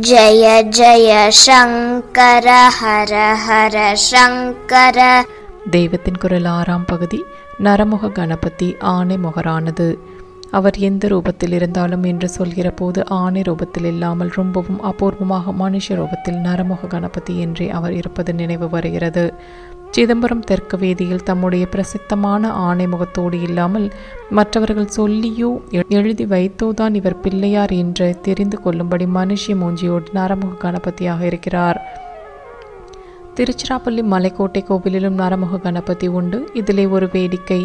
ஜய ஜய சங்கர ஹர ஹர சங்கர. தெய்வத்தின் குரல் 6ஆம் பகுதி. நரமுக கணபதி ஆனை முகரானது. அவர் எந்த ரூபத்தில் இருந்தாலும் என்று சொல்கிற போது ஆனை ரூபத்தில் இல்லாமல் ரொம்பவும் அபூர்வமாக மனுஷ ரூபத்தில் நரமுக கணபதி என்றே அவர் இருப்பது நினைவு வருகிறது. சிதம்பரம் தெற்கு வீதியில் தம்முடைய பிரசித்தமான ஆணை முகத்தோடு இல்லாமல் மற்றவர்கள் சொல்லியோ எழுதி வைத்தோதான் இவர் பிள்ளையார் என்று தெரிந்து கொள்ளும்படி மனுஷ மூஞ்சியோடு நரமுக கணபதியாக இருக்கிறார். திருச்சிராப்பள்ளி மலைக்கோட்டை கோவிலிலும் நரமுக கணபதி உண்டு. இதிலே ஒரு வேடிக்கை,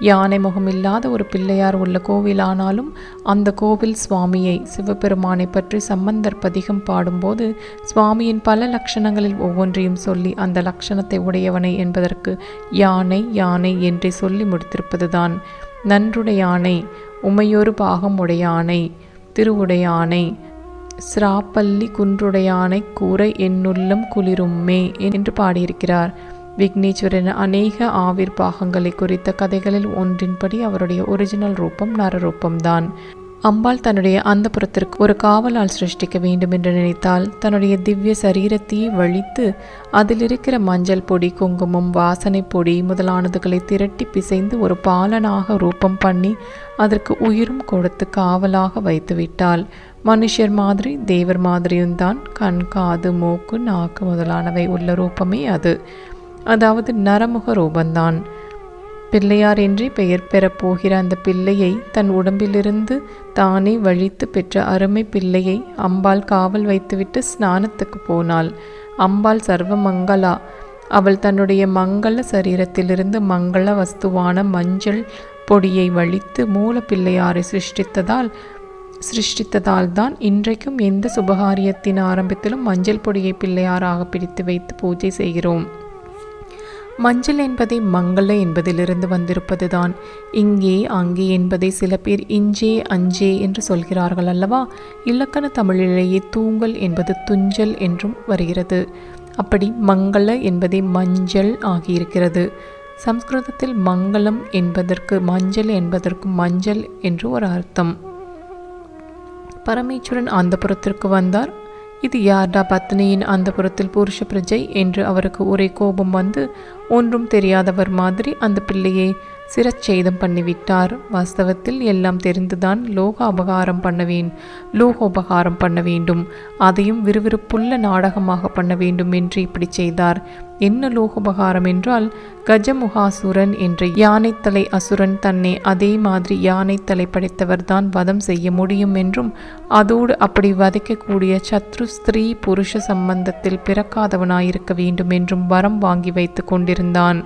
யானை முகம் இல்லாத ஒரு பிள்ளையார் உள்ள கோவிலானாலும் அந்த கோவில் சுவாமியை சிவபெருமானை பற்றி சம்பந்தர் பதிகம் பாடும்போது சுவாமியின் பல லட்சணங்களில் ஒவ்வொன்றையும் சொல்லி அந்த லட்சணத்தை உடையவனை என்பதற்கு யானை யானை என்றே சொல்லி முடித்திருப்பதுதான். நன்றுடையானை, உமையொரு பாகம் உடையானை, திருவுடையானை, சிராப்பள்ளி குன்றுடையானை கூரை என்னுள்ளம் குளிரும்மே என்று பாடியிருக்கிறார். விக்னேஸ்வரன் அநேக ஆவிர் பாகங்களை குறித்த கதைகளில் ஒன்றின்படி அவருடைய ஒரிஜினல் ரூபம் நரரூபம்தான். அம்பாள் தன்னுடைய அந்த புறத்திற்கு ஒரு காவலால் சிருஷ்டிக்க வேண்டும் என்று நினைத்தால் தன்னுடைய திவ்ய சரீரத்தையே வழித்து அதில் இருக்கிற மஞ்சள் பொடி, குங்குமம், வாசனை பொடி முதலானதுகளை திரட்டி பிசைந்து ஒரு பாலனாக ரூபம் பண்ணி அதற்கு உயிரும் கொடுத்து காவலாக வைத்து விட்டாள். மனுஷர் மாதிரி தேவர் மாதிரியும் தான். கண், காது, மூக்கு, நாக்கு முதலானவை உள்ள ரூபமே அது. அதாவது நரமுக ரூபந்தான். பிள்ளையார் என்றே பெயர் பெறப்போகிற அந்த பிள்ளையை தன் உடம்பிலிருந்து தானே வழித்து பெற்ற அருமை பிள்ளையை அம்பாள் காவல் வைத்துவிட்டு ஸ்நானத்துக்கு போனாள். அம்பாள் சர்வ மங்களா. அவள் தன்னுடைய மங்கள சரீரத்திலிருந்து மங்கள வஸ்துவான மஞ்சள் பொடியை வழித்து மூல பிள்ளையாரை சிருஷ்டித்ததால் தான் இன்றைக்கும் எந்த சுபகாரியத்தின் ஆரம்பத்திலும் மஞ்சள் பொடியை பிள்ளையாராக பிடித்து வைத்து பூஜை செய்கிறோம். மஞ்சள் என்பதை மங்கள என்பதிலிருந்து வந்திருப்பதுதான். இங்கே அங்கே என்பதை சில பேர் இஞ்சே அஞ்சே என்று சொல்கிறார்கள் அல்லவா? இலக்கண தமிழிலேயே தூங்கல் என்பது துஞ்சல் என்றும் வருகிறது. அப்படி மங்கள என்பதை மஞ்சள் ஆகியிருக்கிறது. சம்ஸ்கிருதத்தில் மங்களம் என்பதற்கு மஞ்சள் என்பதற்கும் மஞ்சள் என்று ஒரு அர்த்தம். பரமேஸ்வரன் அந்த புறத்திற்கு வந்தார். இது யார்டா பத்னியின் அந்த புறத்தில் புருஷ பிரஜை என்று அவருக்கு ஒரே கோபம் வந்து ஒன்றும் தெரியாதவர் மாதிரி அந்த பிள்ளையை சிரச்சேதம் பண்ணிவிட்டார். வாஸ்தவத்தில் எல்லாம் தெரிந்துதான் லோகோபகாரம் பண்ண வேண்டும். அதையும் விறுவிறுப்புள்ள நாடகமாக பண்ண வேண்டும் என்று இப்படி செய்தார். என்ன லோகோபகாரம் என்றால், கஜமுகாசுரன் என்ற யானைத்தலை அசுரன் தன்னை அதே மாதிரி யானைத்தலை படைத்தவர் தான் வதம் செய்ய முடியும் என்றும் அதோடு அப்படி வதைக்கக்கூடிய சத்ரு ஸ்திரீ புருஷ சம்பந்தத்தில் பிறக்காதவனாயிருக்க வேண்டும் என்றும் வரம் வாங்கி வைத்து கொண்டிருந்தான்.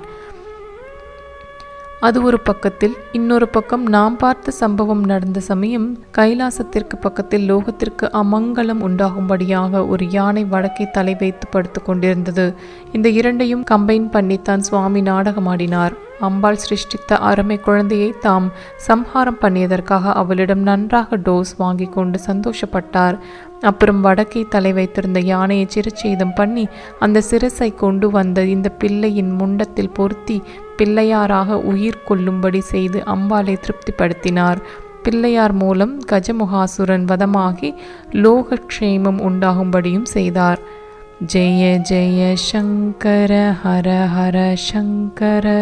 அது ஒரு பக்கத்தில். இன்னொரு பக்கம் நாம் பார்த்த சம்பவம் நடந்த சமயம் கைலாசத்திற்கு பக்கத்தில் லோகத்திற்கு அமங்கலம் உண்டாகும்படியாக ஒரு யானை வடக்கே தலை வைத்து படுத்து கொண்டிருந்தது. இந்த இரண்டையும் கம்பைன் பண்ணித்தான் சுவாமி நாடகமாடினார். அம்பாள் சிருஷ்டித்த அருமை குழந்தையை தாம் சம்ஹாரம் பண்ணியதற்காக அவளிடம் நன்றாக டோஸ் வாங்கி கொண்டு சந்தோஷப்பட்டார். அப்புறம் வடக்கே தலை வைத்திருந்த யானையை சிரச்சேதம் பண்ணி அந்த சிரசை கொண்டு வந்த இந்த பிள்ளையின் முண்டத்தில் பொருத்தி பிள்ளையாராக உயிர் கொள்ளும்படி செய்து அம்பாளை திருப்திப்படுத்தினார். பிள்ளையார் மூலம் கஜமுகாசுரன் வதமாகி லோகக்ஷேமம் உண்டாகும்படியும் செய்தார். ஜெய ஜெய சங்கர ஹர ஹர சங்கர.